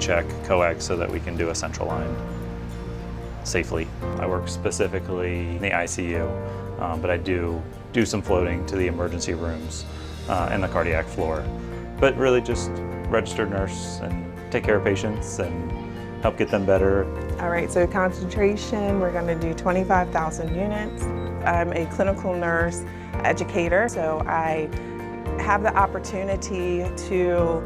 check coax so that we can do a central line safely. I work specifically in the ICU, but I do some floating to the emergency rooms and the cardiac floor. But really just registered nurse and take care of patients and help get them better. All right, so concentration, we're going to do 25,000 units. I'm a clinical nurse educator, so I have the opportunity to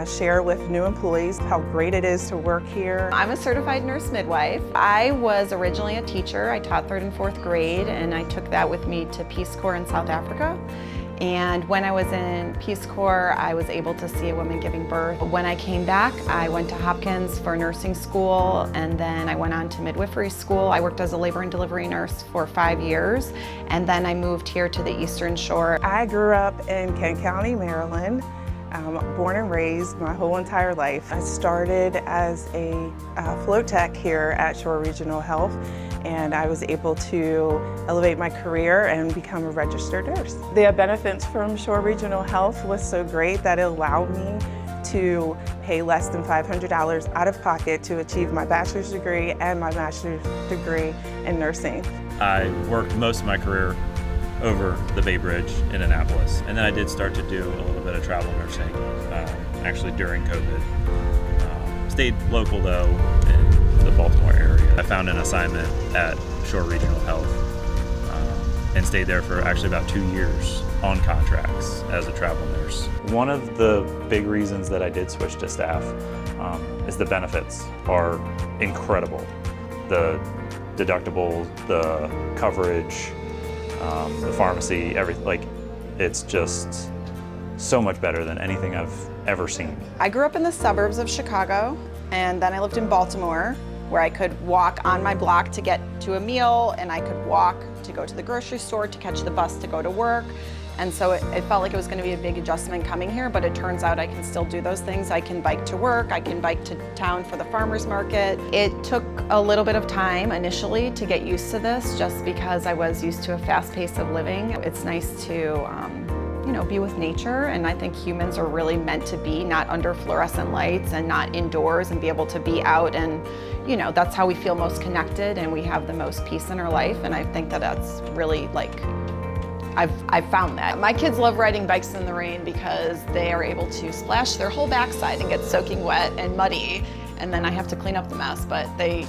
share with new employees how great it is to work here. I'm a certified nurse midwife. I was originally a teacher. I taught 3rd and 4th grade, and I took that with me to Peace Corps in South Africa. And when I was in Peace Corps, I was able to see a woman giving birth. When I came back, I went to Hopkins for nursing school, and then I went on to midwifery school. I worked as a labor and delivery nurse for 5 years, and then I moved here to the Eastern Shore. I grew up in Kent County, Maryland. Born and raised my whole entire life. I started as a float tech here at Shore Regional Health, and I was able to elevate my career and become a registered nurse. The benefits from Shore Regional Health was so great that it allowed me to pay less than $500 out of pocket to achieve my bachelor's degree and my master's degree in nursing. I worked most of my career over the Bay Bridge in Annapolis, and then I did start to do a little bit of travel nursing, actually during COVID. Stayed local though in the Baltimore area. I found an assignment at Shore Regional Health and stayed there for actually about 2 years on contracts as a travel nurse. One of the big reasons that I did switch to staff is the benefits are incredible. The deductible, the coverage, the pharmacy, everything, like, it's just so much better than anything I've ever seen. I grew up in the suburbs of Chicago, and then I lived in Baltimore, where I could walk on my block to get to a meal, and I could walk to go to the grocery store, to catch the bus to go to work. And so it felt like it was going to be a big adjustment coming here, but it turns out I can still do those things. I can bike to work, I can bike to town for the farmer's market. It took a little bit of time initially to get used to this, just because I was used to a fast pace of living. It's nice to be with nature, and I think humans are really meant to be not under fluorescent lights and not indoors, and be able to be out, and that's how we feel most connected and we have the most peace in our life. And I think that that's really, like, I've found that. My kids love riding bikes in the rain because they are able to splash their whole backside and get soaking wet and muddy, and then I have to clean up the mess, but they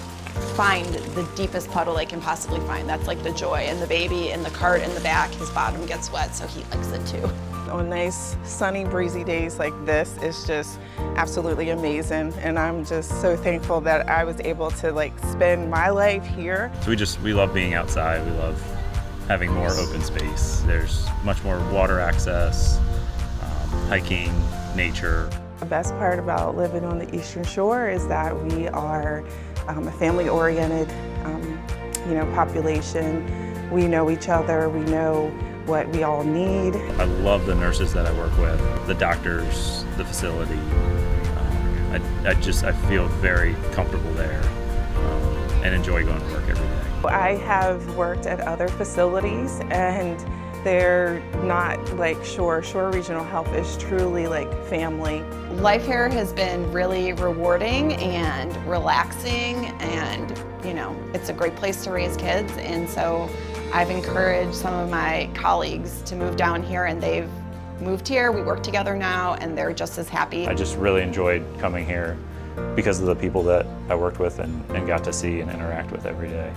find the deepest puddle they can possibly find. That's like the joy. And the baby in the cart in the back, his bottom gets wet, so he likes it too. On nice, sunny, breezy days like this, it's just absolutely amazing. And I'm just so thankful that I was able to spend my life here. So we love being outside. We love having more open space. There's much more water access, hiking, nature. The best part about living on the Eastern Shore is that we are a family-oriented population. We know each other, we know what we all need. I love the nurses that I work with, the doctors, the facility. I feel very comfortable there and enjoy going to work every day. I have worked at other facilities, and they're not like Shore. Shore Regional Health is truly like family. Life here has been really rewarding and relaxing, and it's a great place to raise kids. And so I've encouraged some of my colleagues to move down here, and they've moved here. We work together now, and they're just as happy. I just really enjoyed coming here because of the people that I worked with and got to see and interact with every day.